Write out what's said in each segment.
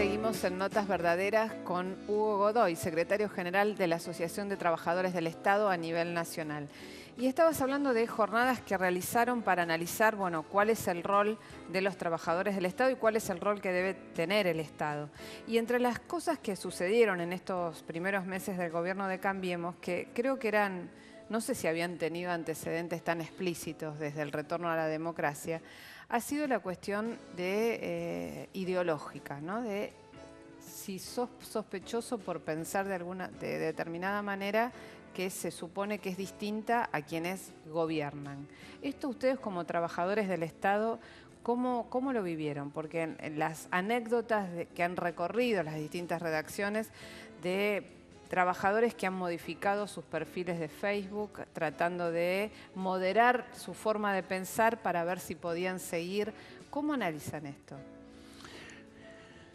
Seguimos en Notas Verdaderas con Hugo Godoy, secretario general de la Asociación de Trabajadores del Estado a nivel nacional. Y estabas hablando de jornadas que realizaron para analizar, bueno, cuál es el rol de los trabajadores del Estado y cuál es el rol que debe tener el Estado. Y entre las cosas que sucedieron en estos primeros meses del gobierno de Cambiemos, que creo que eran, no sé si habían tenido antecedentes tan explícitos desde el retorno a la democracia, ha sido la cuestión de ideológica, ¿no? De si sos sospechoso por pensar de determinada manera que se supone que es distinta a quienes gobiernan. Esto ustedes como trabajadores del Estado, ¿cómo lo vivieron? Porque en las anécdotas que han recorrido las distintas redacciones de trabajadores que han modificado sus perfiles de Facebook, tratando de moderar su forma de pensar para ver si podían seguir. ¿Cómo analizan esto?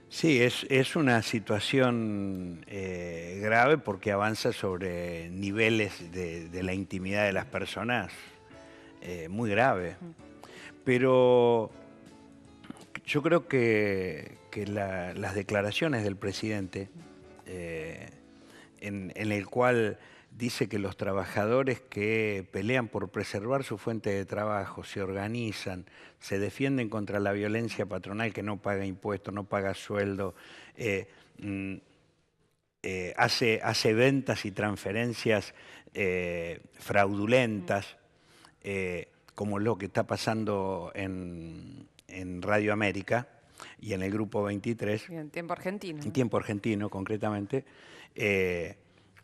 Sí, es una situación grave porque avanza sobre niveles de la intimidad de las personas muy grave. Pero yo creo que las declaraciones del presidente, en el cual dice que los trabajadores que pelean por preservar su fuente de trabajo, se organizan, se defienden contra la violencia patronal que no paga impuestos, no paga sueldo, hace ventas y transferencias fraudulentas, como lo que está pasando en Radio América y en el Grupo 23. Y en tiempo argentino. En tiempo argentino, concretamente.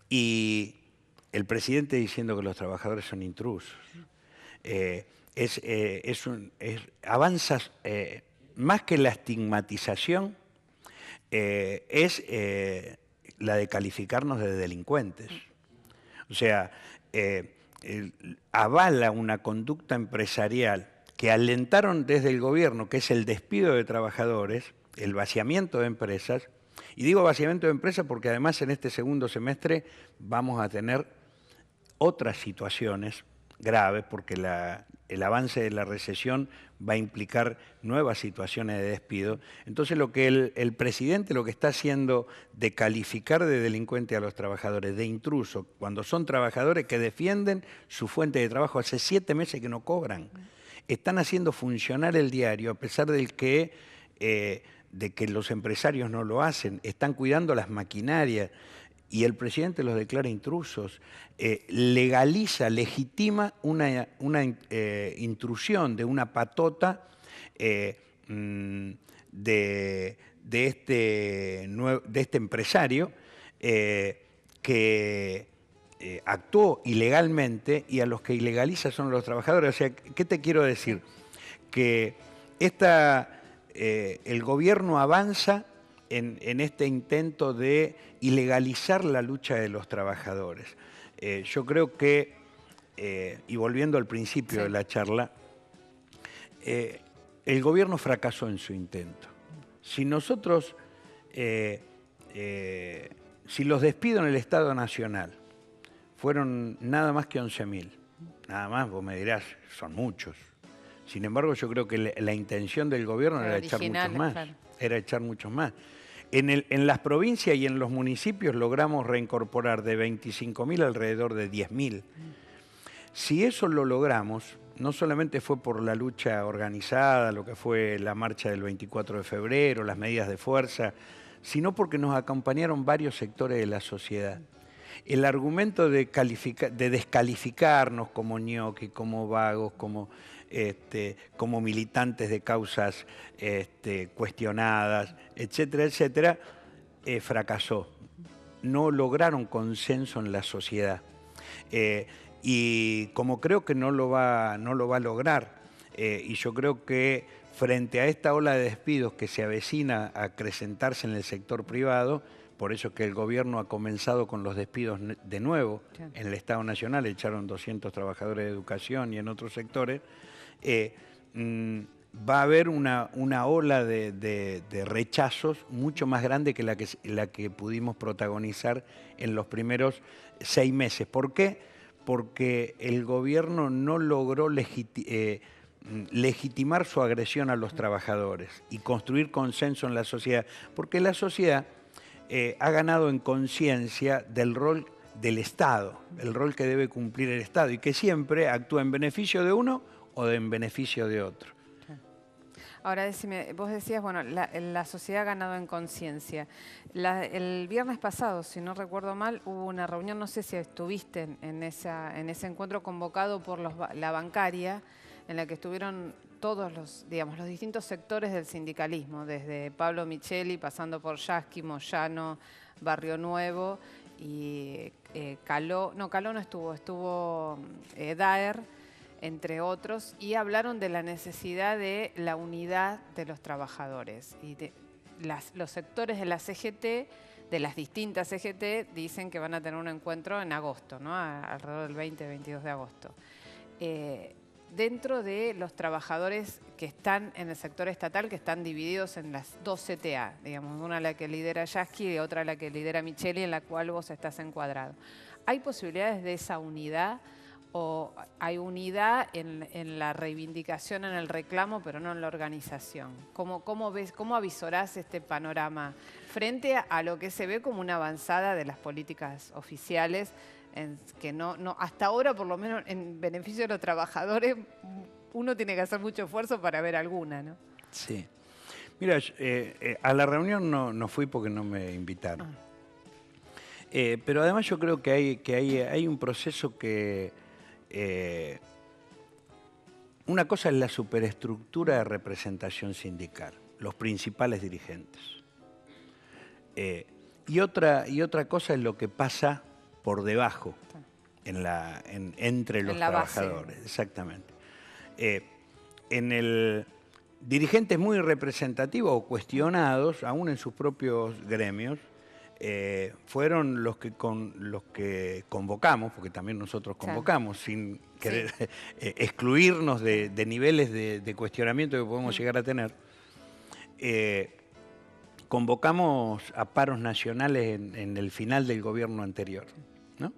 Y el presidente diciendo que los trabajadores son intrusos. Avanza más que la estigmatización, es la de calificarnos de delincuentes. O sea, avala una conducta empresarial que alentaron desde el gobierno, que es el despido de trabajadores, el vaciamiento de empresas. Y digo vaciamiento de empresas porque además en este segundo semestre vamos a tener otras situaciones graves porque el avance de la recesión va a implicar nuevas situaciones de despido. Entonces lo que el presidente lo que está haciendo de calificar de delincuente a los trabajadores, de intruso, cuando son trabajadores que defienden su fuente de trabajo, hace 7 meses que no cobran. Están haciendo funcionar el diario a pesar de que los empresarios no lo hacen, están cuidando las maquinarias y el presidente los declara intrusos, legaliza, legitima una intrusión de una patota de este empresario que actuó ilegalmente y a los que ilegaliza son los trabajadores. O sea, ¿qué te quiero decir? Que el gobierno avanza en este intento de ilegalizar la lucha de los trabajadores. Yo creo que, y volviendo al principio de la charla, el gobierno fracasó en su intento. Si nosotros, si los despidos en el Estado Nacional fueron nada más que 11.000, nada más, vos me dirás, son muchos. Sin embargo, yo creo que la intención del gobierno era echar muchos más. Claro. Era echar muchos más. En las provincias y en los municipios logramos reincorporar de 25.000 alrededor de 10.000. Si eso lo logramos, no solamente fue por la lucha organizada, lo que fue la marcha del 24 de febrero, las medidas de fuerza, sino porque nos acompañaron varios sectores de la sociedad. El argumento de descalificarnos como ñoqui, como vagos, como militantes de causas cuestionadas, etcétera, etcétera, fracasó. No lograron consenso en la sociedad. Y como creo que no lo va a lograr, y yo creo que frente a esta ola de despidos que se avecina a acrecentarse en el sector privado, por eso es que el gobierno ha comenzado con los despidos de nuevo. En el Estado Nacional echaron 200 trabajadores de educación y en otros sectores. Va a haber una ola de rechazos mucho más grande que la que pudimos protagonizar en los primeros 6 meses. ¿Por qué? Porque el gobierno no logró legitimar su agresión a los trabajadores y construir consenso en la sociedad, porque la sociedad ha ganado en conciencia del rol del Estado, el rol que debe cumplir el Estado y que siempre actúa en beneficio de uno o en beneficio de otro. Ahora decime, vos decías, bueno, la sociedad ha ganado en conciencia. El viernes pasado, si no recuerdo mal, hubo una reunión, no sé si estuviste en ese encuentro convocado por la bancaria, en la que estuvieron todos los distintos sectores del sindicalismo, desde Pablo Micheli, pasando por Yasky, Moyano, Barrio Nuevo y Caló no estuvo Daer, entre otros, y hablaron de la necesidad de la unidad de los trabajadores. Y los sectores de la CGT, de las distintas CGT, dicen que van a tener un encuentro en agosto, ¿no? Alrededor del 20-22 de agosto. Dentro de los trabajadores que están en el sector estatal, que están divididos en las dos CTA, digamos, una la que lidera Yasky y otra la que lidera Micheli, en la cual vos estás encuadrado. ¿Hay posibilidades de esa unidad o hay unidad en la reivindicación, en el reclamo, pero no en la organización? ¿Cómo ves, cómo avisorás este panorama frente a lo que se ve como una avanzada de las políticas oficiales, que no, hasta ahora, por lo menos en beneficio de los trabajadores, uno tiene que hacer mucho esfuerzo para ver alguna, ¿no? Sí. Mira, a la reunión no fui porque no me invitaron. Pero además yo creo que hay un proceso que... una cosa es la superestructura de representación sindical, los principales dirigentes. Y otra cosa es lo que pasa por debajo, entre los trabajadores. Base. Exactamente. Dirigentes muy representativos o cuestionados, aún en sus propios gremios, fueron los que convocamos, porque también nosotros convocamos, sin querer excluirnos de niveles de cuestionamiento que podemos llegar a tener. Convocamos a paros nacionales en el final del gobierno anterior, ¿no?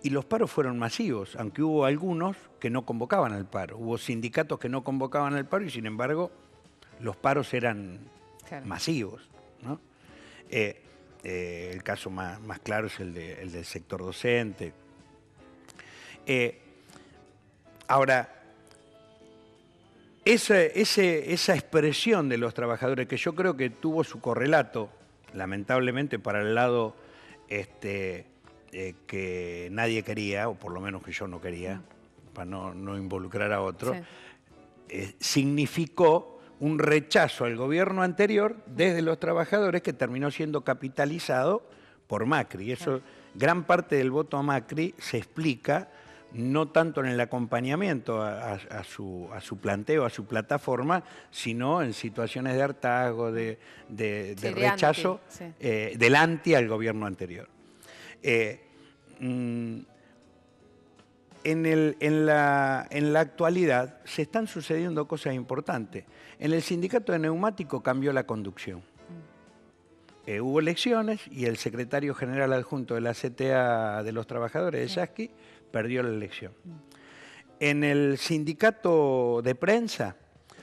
Y los paros fueron masivos, aunque hubo algunos que no convocaban al paro. Hubo sindicatos que no convocaban al paro y, sin embargo, los paros eran masivos, ¿no? El caso más claro es el del sector docente. Ahora, esa expresión de los trabajadores, que yo creo que tuvo su correlato, lamentablemente para el lado que nadie quería, o por lo menos que yo no quería, para no involucrar a otro, significó un rechazo al gobierno anterior desde los trabajadores que terminó siendo capitalizado por Macri. Eso, gran parte del voto a Macri se explica no tanto en el acompañamiento a su planteo, a su plataforma, sino en situaciones de hartazgo, de rechazo, del anti al gobierno anterior. En la actualidad se están sucediendo cosas importantes. En el sindicato de neumático cambió la conducción. Hubo elecciones y el secretario general adjunto de la CTA de los trabajadores de Yasky perdió la elección. En el sindicato de prensa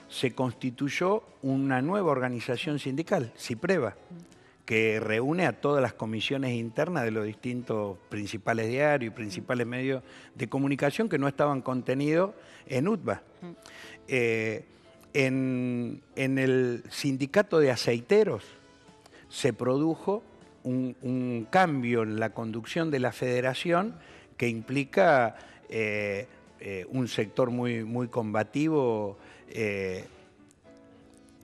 se constituyó una nueva organización sindical, CIPREVA, que reúne a todas las comisiones internas de los distintos principales diarios y principales medios de comunicación que no estaban contenidos en UTBA. En el sindicato de aceiteros se produjo un cambio en la conducción de la federación que implica un sector muy combativo.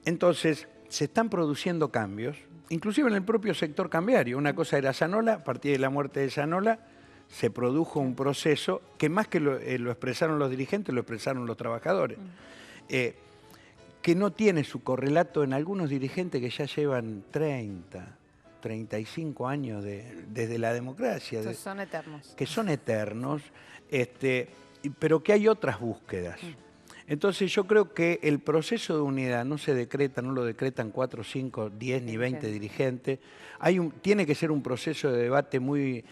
Entonces, se están produciendo cambios, inclusive en el propio sector cambiario. Una cosa era Zanola, a partir de la muerte de Zanola se produjo un proceso que más que lo expresaron los dirigentes, lo expresaron los trabajadores, que no tiene su correlato en algunos dirigentes que ya llevan 35 años desde la democracia. Entonces son eternos. Que son eternos, pero que hay otras búsquedas. Entonces yo creo que el proceso de unidad no se decreta, no lo decretan 4, 5, 10 ni 20 dirigentes. Tiene que ser un proceso de debate muy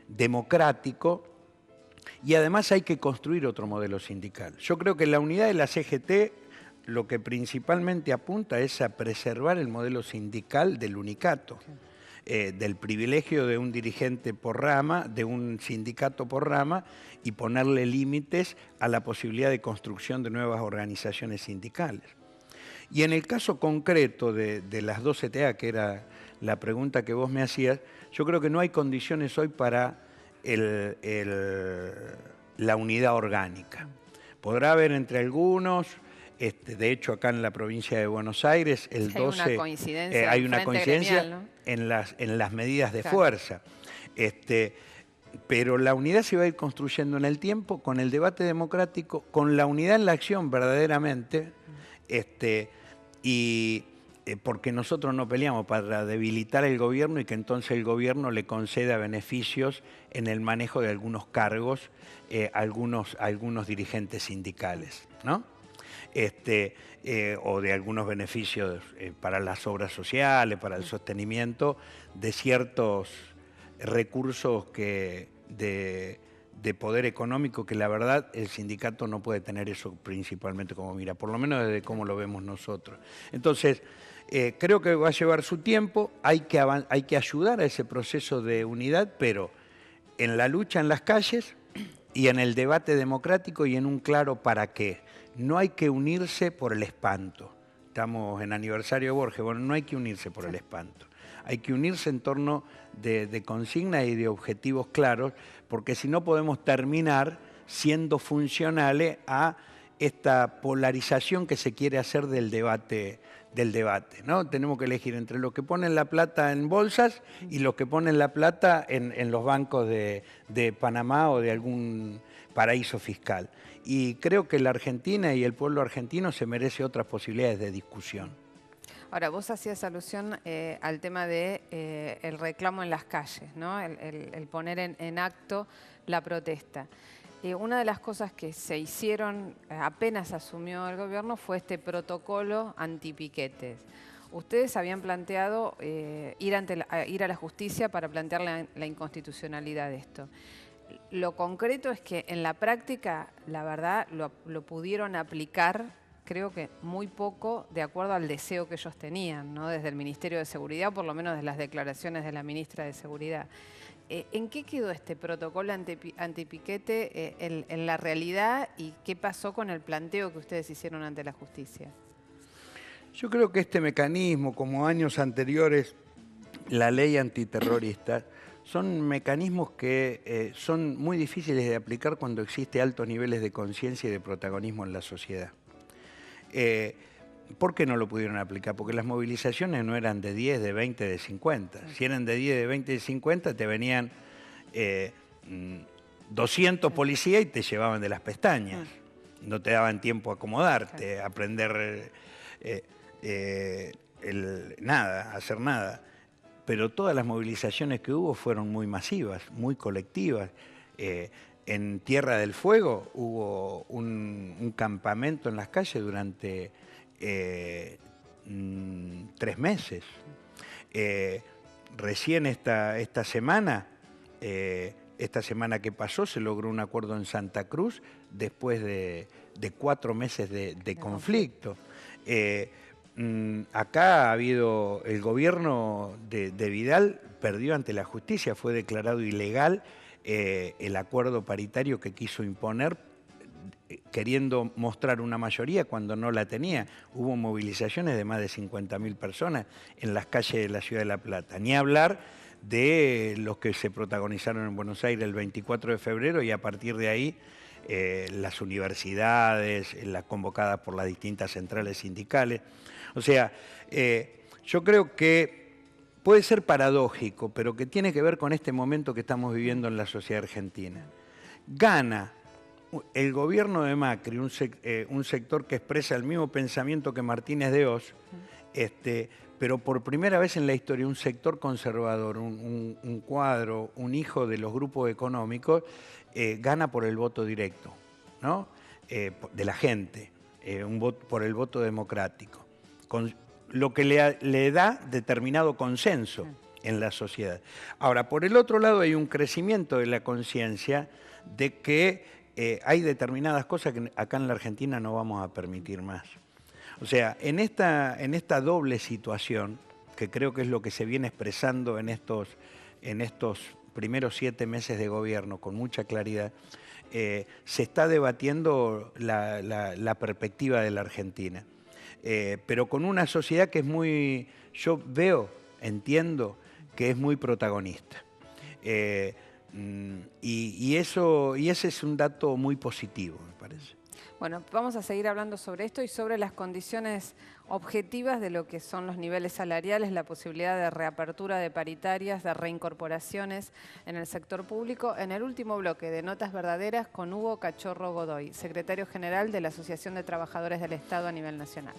democrático, Y además hay que construir otro modelo sindical. Yo creo que la unidad de la CGT lo que principalmente apunta es a preservar el modelo sindical del unicato, del privilegio de un dirigente por rama, de un sindicato por rama, y ponerle límites a la posibilidad de construcción de nuevas organizaciones sindicales. Y en el caso concreto de las dos CTA, que era la pregunta que vos me hacías, yo creo que no hay condiciones hoy para la unidad orgánica. Podrá haber entre algunos, de hecho acá en la provincia de Buenos Aires, el 12 hay una coincidencia gremial, ¿no? en las medidas de fuerza. Pero la unidad se va a ir construyendo en el tiempo, con el debate democrático, con la unidad en la acción verdaderamente, porque nosotros no peleamos para debilitar el gobierno y que entonces el gobierno le conceda beneficios en el manejo de algunos cargos a algunos dirigentes sindicales, ¿no? O de algunos beneficios para las obras sociales, para el sostenimiento de ciertos recursos de poder económico que la verdad el sindicato no puede tener eso principalmente como mira, por lo menos desde cómo lo vemos nosotros. Entonces, creo que va a llevar su tiempo, hay que ayudar a ese proceso de unidad, pero en la lucha en las calles y en el debate democrático y en un claro para qué. No hay que unirse por el espanto. Estamos en aniversario de Borges, bueno, no hay que unirse por el espanto. Hay que unirse en torno de consignas y de objetivos claros, porque si no podemos terminar siendo funcionales a esta polarización que se quiere hacer del debate, ¿no? Tenemos que elegir entre los que ponen la plata en bolsas y los que ponen la plata en los bancos de Panamá o de algún paraíso fiscal. Y creo que la Argentina y el pueblo argentino se merece otras posibilidades de discusión. Ahora, vos hacías alusión al tema de el reclamo en las calles, ¿no? El poner en acto la protesta. Una de las cosas que se hicieron apenas asumió el gobierno fue este protocolo antipiquetes. Ustedes habían planteado ir a la justicia para plantear la inconstitucionalidad de esto. Lo concreto es que en la práctica, la verdad, lo pudieron aplicar, creo que muy poco, de acuerdo al deseo que ellos tenían, ¿no? Desde el Ministerio de Seguridad, por lo menos de las declaraciones de la ministra de Seguridad. ¿En qué quedó este protocolo antipiquete en la realidad y qué pasó con el planteo que ustedes hicieron ante la justicia? Yo creo que este mecanismo, como años anteriores, la ley antiterrorista, son mecanismos que son muy difíciles de aplicar cuando existe altos niveles de conciencia y de protagonismo en la sociedad. ¿Por qué no lo pudieron aplicar? Porque las movilizaciones no eran de 10, de 20, de 50. Si eran de 10, de 20, de 50, te venían 200 policías y te llevaban de las pestañas. No te daban tiempo a acomodarte, a aprender nada, a hacer nada. Pero todas las movilizaciones que hubo fueron muy masivas, muy colectivas. En Tierra del Fuego hubo un campamento en las calles durante 3 meses. Recién esta semana que pasó, se logró un acuerdo en Santa Cruz después de 4 meses de conflicto. Acá ha habido, el gobierno de Vidal perdió ante la justicia, fue declarado ilegal el acuerdo paritario que quiso imponer, queriendo mostrar una mayoría cuando no la tenía. Hubo movilizaciones de más de 50.000 personas en las calles de la ciudad de La Plata. Ni hablar de los que se protagonizaron en Buenos Aires el 24 de febrero y a partir de ahí las universidades, las convocadas por las distintas centrales sindicales. O sea, yo creo que puede ser paradójico, pero que tiene que ver con este momento que estamos viviendo en la sociedad argentina. Gana el gobierno de Macri, un sector que expresa el mismo pensamiento que Martínez de Oz, pero por primera vez en la historia un sector conservador, un cuadro, un hijo de los grupos económicos, gana por el voto directo, ¿no? De la gente, por el voto democrático, con lo que le da determinado consenso en la sociedad. Ahora, por el otro lado hay un crecimiento de la conciencia de que hay determinadas cosas que acá en la Argentina no vamos a permitir más. O sea, en esta doble situación, que creo que es lo que se viene expresando en estos primeros 7 meses de gobierno con mucha claridad, se está debatiendo la perspectiva de la Argentina. Pero con una sociedad que es muy, yo veo, entiendo, que es muy protagonista. Y ese es un dato muy positivo, me parece. Bueno, vamos a seguir hablando sobre esto y sobre las condiciones objetivas de lo que son los niveles salariales, la posibilidad de reapertura de paritarias, de reincorporaciones en el sector público, en el último bloque de Notas Verdaderas con Hugo Cachorro Godoy, secretario general de la Asociación de Trabajadores del Estado a nivel nacional.